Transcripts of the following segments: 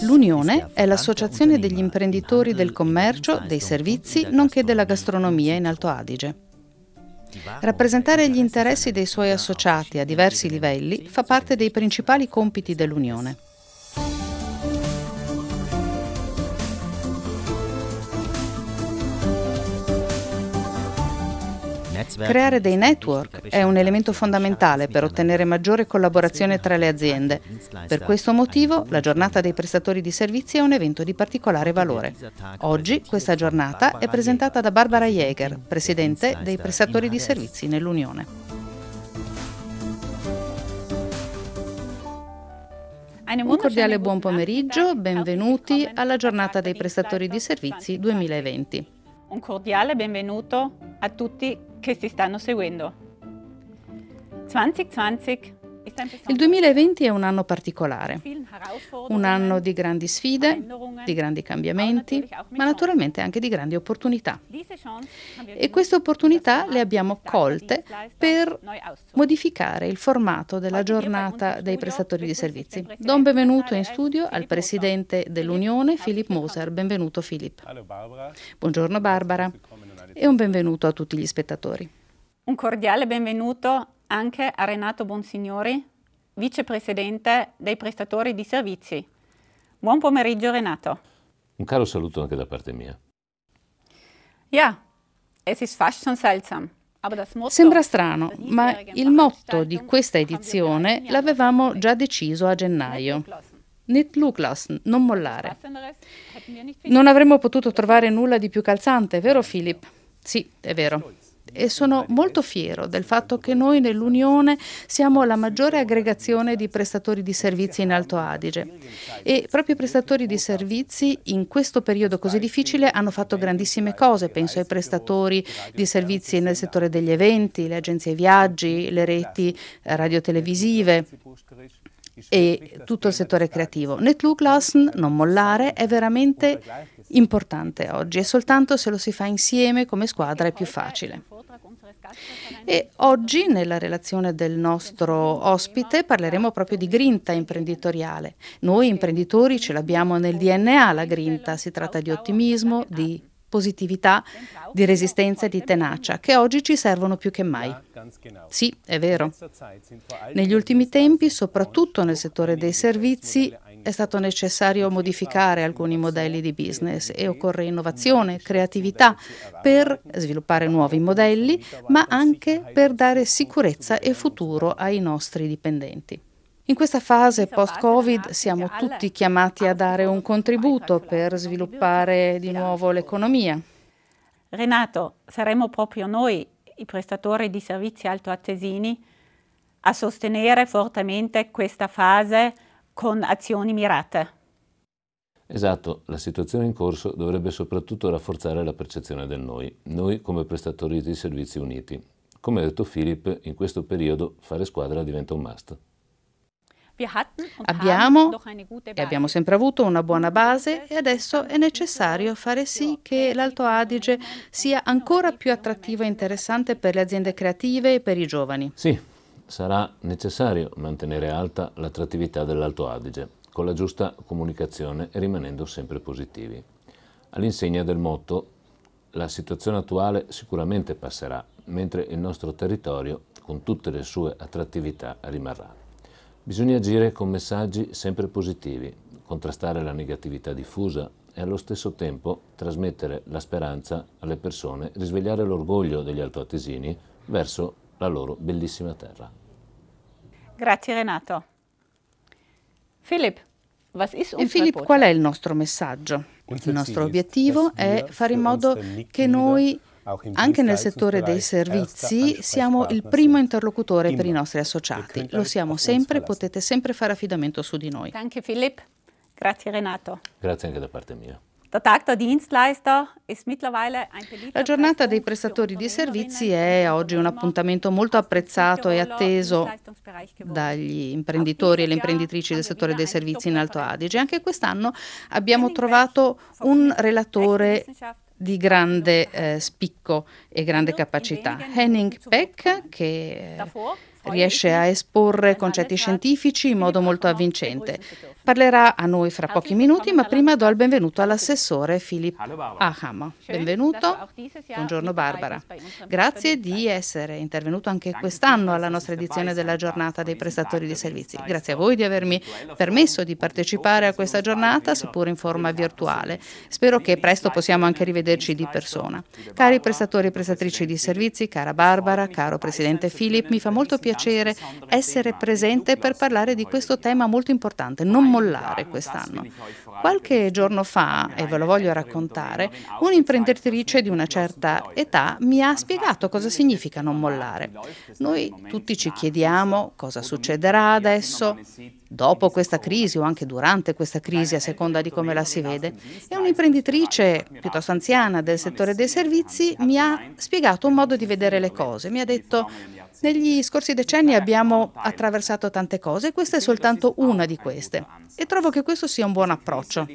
L'Unione è l'associazione degli imprenditori del commercio, dei servizi, nonché della gastronomia in Alto Adige. Rappresentare gli interessi dei suoi associati a diversi livelli fa parte dei principali compiti dell'Unione. Creare dei network è un elemento fondamentale per ottenere maggiore collaborazione tra le aziende. Per questo motivo, la giornata dei prestatori di servizi è un evento di particolare valore. Oggi questa giornata è presentata da Barbara Jäger, presidente dei prestatori di servizi nell'Unione. Un cordiale buon pomeriggio, benvenuti alla giornata dei prestatori di servizi 2020. Un cordiale benvenuto a tutti che si stanno seguendo. 2020 Il 2020 è un anno particolare, un anno di grandi sfide, di grandi cambiamenti, ma naturalmente anche di grandi opportunità. E queste opportunità le abbiamo colte per modificare il formato della giornata dei prestatori di servizi. Do un benvenuto in studio al presidente dell'Unione, Philipp Moser. Benvenuto Philipp. Buongiorno Barbara e un benvenuto a tutti gli spettatori. Un cordiale benvenuto anche a Renato Bonsignori, vicepresidente dei prestatori di servizi. Buon pomeriggio Renato. Un caro saluto anche da parte mia. Ja, es ist fast schon seltsam. Sembra strano, ma il motto di questa edizione l'avevamo già deciso a gennaio. Nicht loslassen, non mollare. Non avremmo potuto trovare nulla di più calzante, vero Philipp? Sì, è vero. E sono molto fiero del fatto che noi nell'Unione siamo la maggiore aggregazione di prestatori di servizi in Alto Adige e proprio i prestatori di servizi in questo periodo così difficile hanno fatto grandissime cose. Penso ai prestatori di servizi nel settore degli eventi, le agenzie viaggi, le reti radiotelevisive e tutto il settore creativo. Nicht loslassen, non mollare, è veramente importante oggi e soltanto se lo si fa insieme come squadra è più facile. E oggi nella relazione del nostro ospite parleremo proprio di grinta imprenditoriale. Noi imprenditori ce l'abbiamo nel DNA la grinta, si tratta di ottimismo, di positività, di resistenza e di tenacia, che oggi ci servono più che mai. Sì, è vero. Negli ultimi tempi, soprattutto nel settore dei servizi, è stato necessario modificare alcuni modelli di business e occorre innovazione, creatività per sviluppare nuovi modelli, ma anche per dare sicurezza e futuro ai nostri dipendenti. In questa fase post-Covid siamo tutti chiamati a dare un contributo per sviluppare di nuovo l'economia. Renato, saremo proprio noi, i prestatori di servizi altoatesini, a sostenere fortemente questa fase con azioni mirate. Esatto, la situazione in corso dovrebbe soprattutto rafforzare la percezione del noi come prestatori di servizi uniti. Come ha detto Philipp, in questo periodo fare squadra diventa un must. Abbiamo sempre avuto una buona base e adesso è necessario fare sì che l'Alto Adige sia ancora più attrattivo e interessante per le aziende creative e per i giovani. Sì, sarà necessario mantenere alta l'attrattività dell'Alto Adige, con la giusta comunicazione e rimanendo sempre positivi. All'insegna del motto, la situazione attuale sicuramente passerà, mentre il nostro territorio, con tutte le sue attrattività, rimarrà. Bisogna agire con messaggi sempre positivi, contrastare la negatività diffusa e allo stesso tempo trasmettere la speranza alle persone, risvegliare l'orgoglio degli altoatesini verso la loro bellissima terra. Grazie Renato. Philipp, Philipp, qual è il nostro messaggio? Il nostro obiettivo è fare in modo che noi, anche nel settore dei servizi, siamo il primo interlocutore per i nostri associati. Lo siamo sempre, potete sempre fare affidamento su di noi. Danke Philipp, grazie Renato. Grazie anche da parte mia. La giornata dei prestatori di servizi è oggi un appuntamento molto apprezzato e atteso dagli imprenditori e le imprenditrici del settore dei servizi in Alto Adige. Anche quest'anno abbiamo trovato un relatore di grande spicco e grande capacità. Henning Peck, che riesce a esporre concetti scientifici in modo molto avvincente. Parlerà a noi fra pochi minuti, ma prima do il benvenuto all'assessore Philipp Ahammer. Benvenuto. Buongiorno Barbara. Grazie di essere intervenuto anche quest'anno alla nostra edizione della giornata dei prestatori di servizi. Grazie a voi di avermi permesso di partecipare a questa giornata, seppur in forma virtuale. Spero che presto possiamo anche rivederci di persona. Cari prestatori e prestatrici di servizi, cara Barbara, caro Presidente Philipp, mi fa molto piacere essere presente per parlare di questo tema molto importante, non mollare quest'anno. Qualche giorno fa, e ve lo voglio raccontare, un'imprenditrice di una certa età mi ha spiegato cosa significa non mollare. Noi tutti ci chiediamo cosa succederà adesso, dopo questa crisi o anche durante questa crisi, a seconda di come la si vede. E un'imprenditrice piuttosto anziana del settore dei servizi mi ha spiegato un modo di vedere le cose. Mi ha detto: negli scorsi decenni abbiamo attraversato tante cose, questa è soltanto una di queste. E trovo che questo sia un buon approccio.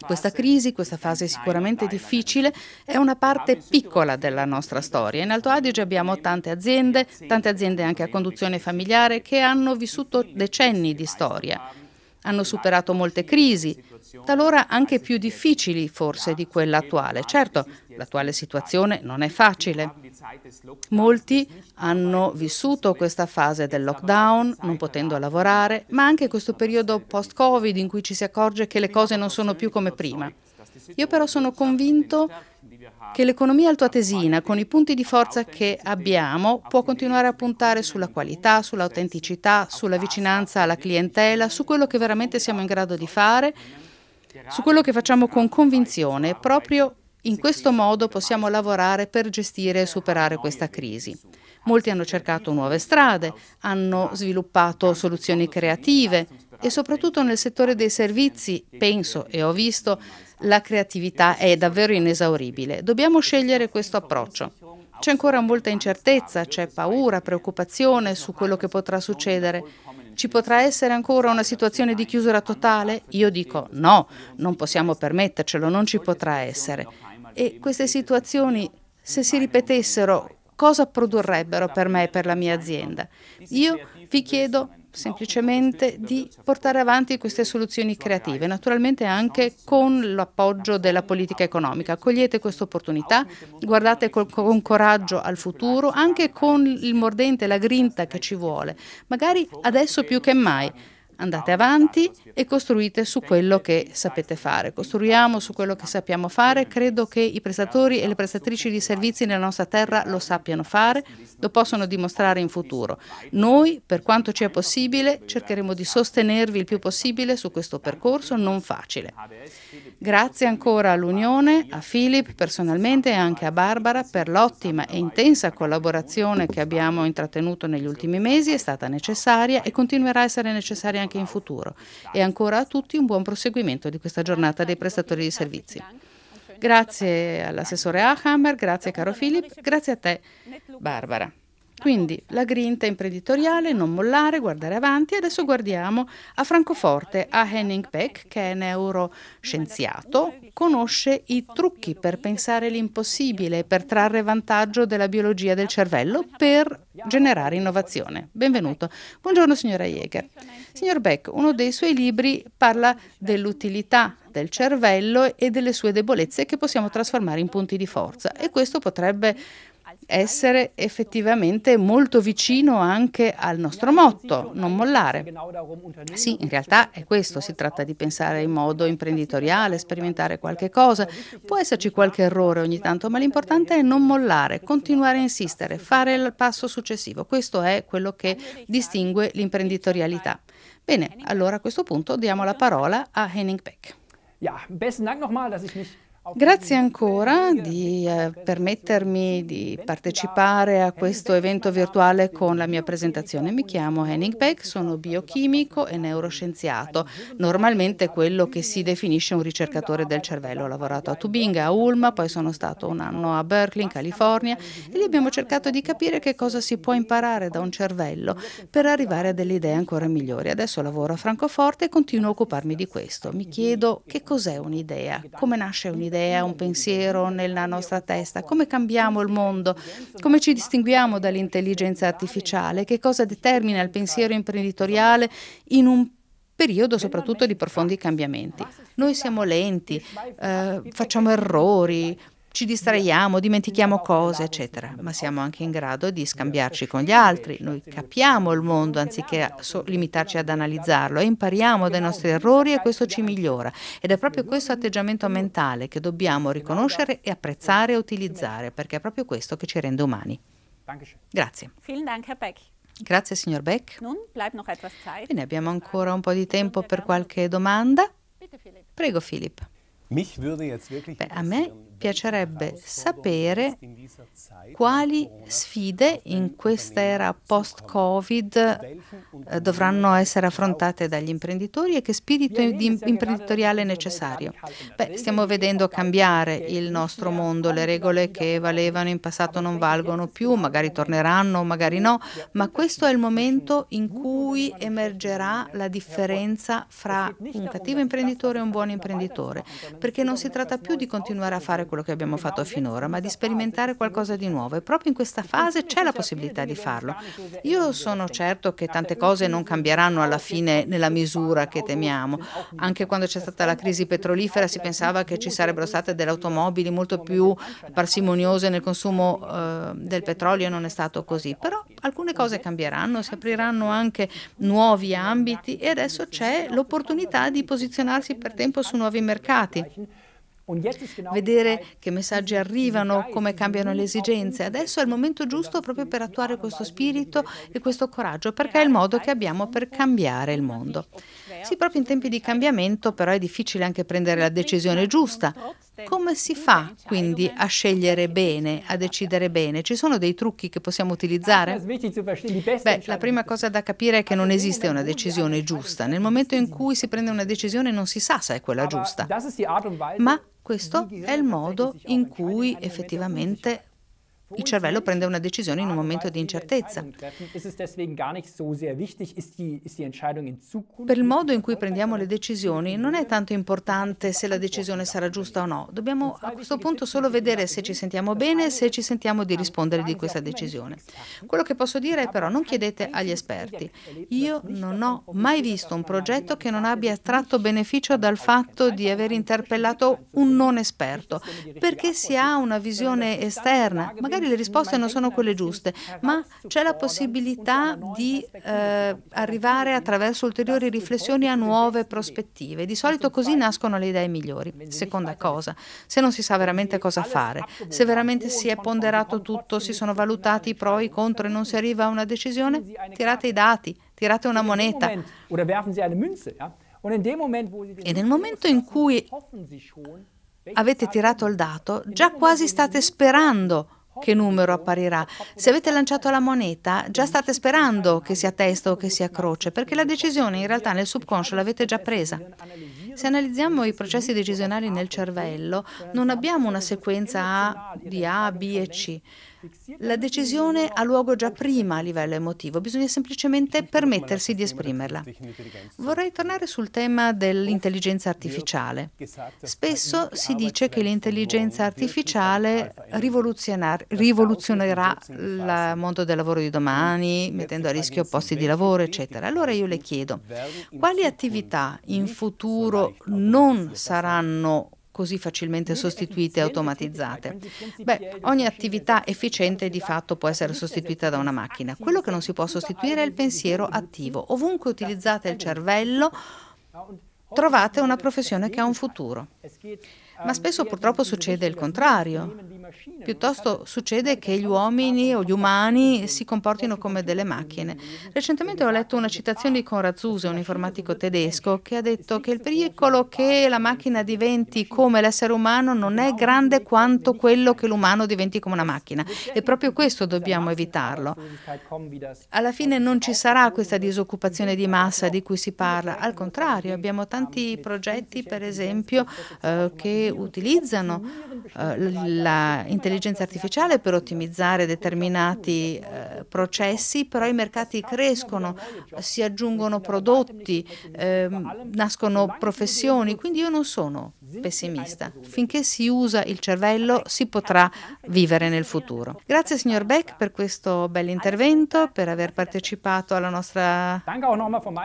Questa crisi, questa fase sicuramente difficile, è una parte piccola della nostra storia. In Alto Adige abbiamo tante aziende anche a conduzione familiare, che hanno vissuto decenni di storia. Hanno superato molte crisi, talora anche più difficili forse di quella attuale. Certo, l'attuale situazione non è facile. Molti hanno vissuto questa fase del lockdown, non potendo lavorare, ma anche questo periodo post-Covid in cui ci si accorge che le cose non sono più come prima. Io però sono convinto che l'economia altoatesina, con i punti di forza che abbiamo, può continuare a puntare sulla qualità, sull'autenticità, sulla vicinanza alla clientela, su quello che veramente siamo in grado di fare, su quello che facciamo con convinzione. Proprio in questo modo possiamo lavorare per gestire e superare questa crisi. Molti hanno cercato nuove strade, hanno sviluppato soluzioni creative e soprattutto nel settore dei servizi, penso e ho visto, la creatività è davvero inesauribile. Dobbiamo scegliere questo approccio. C'è ancora molta incertezza, c'è paura, preoccupazione su quello che potrà succedere. Ci potrà essere ancora una situazione di chiusura totale? Io dico no, non possiamo permettercelo, non ci potrà essere. E queste situazioni, se si ripetessero, cosa produrrebbero per me e per la mia azienda? Io vi chiedo semplicemente di portare avanti queste soluzioni creative, naturalmente anche con l'appoggio della politica economica. Cogliete questa opportunità, guardate con coraggio al futuro, anche con il mordente, la grinta che ci vuole, magari adesso più che mai. Andate avanti e costruite su quello che sapete fare. Costruiamo su quello che sappiamo fare. Credo che i prestatori e le prestatrici di servizi nella nostra terra lo sappiano fare, lo possono dimostrare in futuro. Noi, per quanto ci è possibile, cercheremo di sostenervi il più possibile su questo percorso non facile. Grazie ancora all'Unione, a Philipp personalmente e anche a Barbara per l'ottima e intensa collaborazione che abbiamo intrattenuto negli ultimi mesi. È stata necessaria e continuerà a essere necessaria anche in futuro. E ancora a tutti un buon proseguimento di questa giornata dei prestatori di servizi. Grazie all'assessore Ahammer, grazie caro Philipp, grazie a te Barbara. Quindi la grinta imprenditoriale, non mollare, guardare avanti. Adesso guardiamo a Francoforte, a Henning Beck, che è neuroscienziato, conosce i trucchi per pensare l'impossibile, per trarre vantaggio della biologia del cervello, per generare innovazione. Benvenuto. Buongiorno signora Jäger. Signor Beck, uno dei suoi libri parla dell'utilità del cervello e delle sue debolezze che possiamo trasformare in punti di forza, e questo potrebbe essere effettivamente molto vicino anche al nostro motto, non mollare. Sì, in realtà è questo, si tratta di pensare in modo imprenditoriale, sperimentare qualche cosa, può esserci qualche errore ogni tanto, ma l'importante è non mollare, continuare a insistere, fare il passo successivo. Questo è quello che distingue l'imprenditorialità. Bene, allora a questo punto diamo la parola a Henning Beck. Grazie ancora di permettermi di partecipare a questo evento virtuale con la mia presentazione. Mi chiamo Henning Beck, sono biochimico e neuroscienziato, normalmente quello che si definisce un ricercatore del cervello. Ho lavorato a Tubinga, a Ulm, poi sono stato un anno a Berkeley, in California, e lì abbiamo cercato di capire che cosa si può imparare da un cervello per arrivare a delle idee ancora migliori. Adesso lavoro a Francoforte e continuo a occuparmi di questo. Mi chiedo che cos'è un'idea, come nasce un'idea un'idea, un pensiero nella nostra testa? Come cambiamo il mondo? Come ci distinguiamo dall'intelligenza artificiale? Che cosa determina il pensiero imprenditoriale in un periodo soprattutto di profondi cambiamenti? Noi siamo lenti, facciamo errori, ci distraiamo, dimentichiamo cose, eccetera, ma siamo anche in grado di scambiarci con gli altri. Noi capiamo il mondo anziché limitarci ad analizzarlo e impariamo dai nostri errori e questo ci migliora. Ed è proprio questo atteggiamento mentale che dobbiamo riconoscere e apprezzare e utilizzare, perché è proprio questo che ci rende umani. Grazie. Vielen Dank, Herr Beck. Grazie, signor Beck. Nun bleibt noch etwas Zeit. Bene, abbiamo ancora un po' di tempo per qualche domanda. Prego, Philipp. Beh, a me piacerebbe sapere quali sfide in questa era post-Covid dovranno essere affrontate dagli imprenditori e che spirito imprenditoriale è necessario. Beh, stiamo vedendo cambiare il nostro mondo, le regole che valevano in passato non valgono più, magari torneranno, magari no, ma questo è il momento in cui emergerà la differenza fra un cattivo imprenditore e un buon imprenditore, perché non si tratta più di continuare a fare quello che abbiamo fatto finora, ma di sperimentare qualcosa di nuovo e proprio in questa fase c'è la possibilità di farlo. Io sono certo che tante cose non cambieranno alla fine nella misura che temiamo. Anche quando c'è stata la crisi petrolifera si pensava che ci sarebbero state delle automobili molto più parsimoniose nel consumo del petrolio e non è stato così. Però alcune cose cambieranno, si apriranno anche nuovi ambiti e adesso c'è l'opportunità di posizionarsi per tempo su nuovi mercati. Vedere che messaggi arrivano, come cambiano le esigenze. Adesso è il momento giusto proprio per attuare questo spirito e questo coraggio, perché è il modo che abbiamo per cambiare il mondo. Sì, proprio in tempi di cambiamento, però è difficile anche prendere la decisione giusta. Come si fa quindi a scegliere bene, a decidere bene? Ci sono dei trucchi che possiamo utilizzare? Beh, la prima cosa da capire è che non esiste una decisione giusta. Nel momento in cui si prende una decisione non si sa se è quella giusta. Ma questo è il modo in cui effettivamente il cervello prende una decisione in un momento di incertezza. Per il modo in cui prendiamo le decisioni non è tanto importante se la decisione sarà giusta o no. Dobbiamo a questo punto solo vedere se ci sentiamo bene e se ci sentiamo di rispondere di questa decisione. Quello che posso dire è però non chiedete agli esperti. Io non ho mai visto un progetto che non abbia tratto beneficio dal fatto di aver interpellato un non esperto, perché si ha una visione esterna. Magari le risposte non sono quelle giuste, ma c'è la possibilità di arrivare attraverso ulteriori riflessioni a nuove prospettive. Di solito così nascono le idee migliori. Seconda cosa, se non si sa veramente cosa fare, se veramente si è ponderato tutto, si sono valutati i pro e i contro e non si arriva a una decisione, tirate i dati, tirate una moneta. E nel momento in cui avete tirato il dato, già quasi state sperando che numero apparirà. Se avete lanciato la moneta, già state sperando che sia testa o che sia croce, perché la decisione in realtà nel subconscio l'avete già presa. Se analizziamo i processi decisionali nel cervello, non abbiamo una sequenza di A, B e C. La decisione ha luogo già prima a livello emotivo, bisogna semplicemente permettersi di esprimerla. Vorrei tornare sul tema dell'intelligenza artificiale. Spesso si dice che l'intelligenza artificiale rivoluzionerà il mondo del lavoro di domani, mettendo a rischio posti di lavoro, eccetera. Allora io le chiedo, quali attività in futuro non saranno così facilmente sostituite e automatizzate? Beh, ogni attività efficiente di fatto può essere sostituita da una macchina. Quello che non si può sostituire è il pensiero attivo. Ovunque utilizzate il cervello, trovate una professione che ha un futuro. Ma spesso purtroppo succede il contrario. Piuttosto succede che gli uomini o gli umani si comportino come delle macchine. Recentemente ho letto una citazione di Konrad Zuse, un informatico tedesco, che ha detto che il pericolo che la macchina diventi come l'essere umano non è grande quanto quello che l'umano diventi come una macchina. E proprio questo dobbiamo evitarlo. Alla fine non ci sarà questa disoccupazione di massa di cui si parla. Al contrario, abbiamo tanti progetti, per esempio, che utilizzano l'intelligenza artificiale per ottimizzare determinati processi, però i mercati crescono, si aggiungono prodotti, nascono professioni, quindi io non sono pessimista. Finché si usa il cervello si potrà vivere nel futuro. Grazie signor Beck per questo bell'intervento, per aver partecipato alla nostra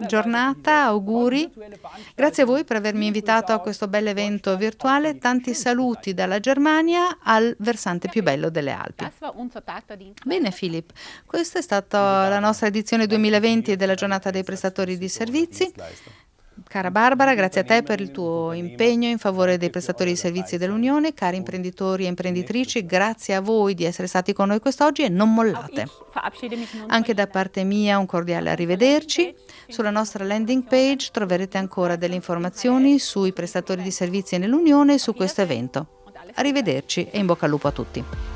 giornata, auguri. Grazie a voi per avermi invitato a questo bel evento virtuale, tanti saluti dalla Germania al versante più bello delle Alpi. Bene Philipp, questa è stata la nostra edizione 2020 della giornata dei prestatori di servizi. Cara Barbara, grazie a te per il tuo impegno in favore dei prestatori di servizi dell'Unione. Cari imprenditori e imprenditrici, grazie a voi di essere stati con noi quest'oggi e non mollate. Anche da parte mia un cordiale arrivederci. Sulla nostra landing page troverete ancora delle informazioni sui prestatori di servizi nell'Unione e su questo evento. Arrivederci e in bocca al lupo a tutti.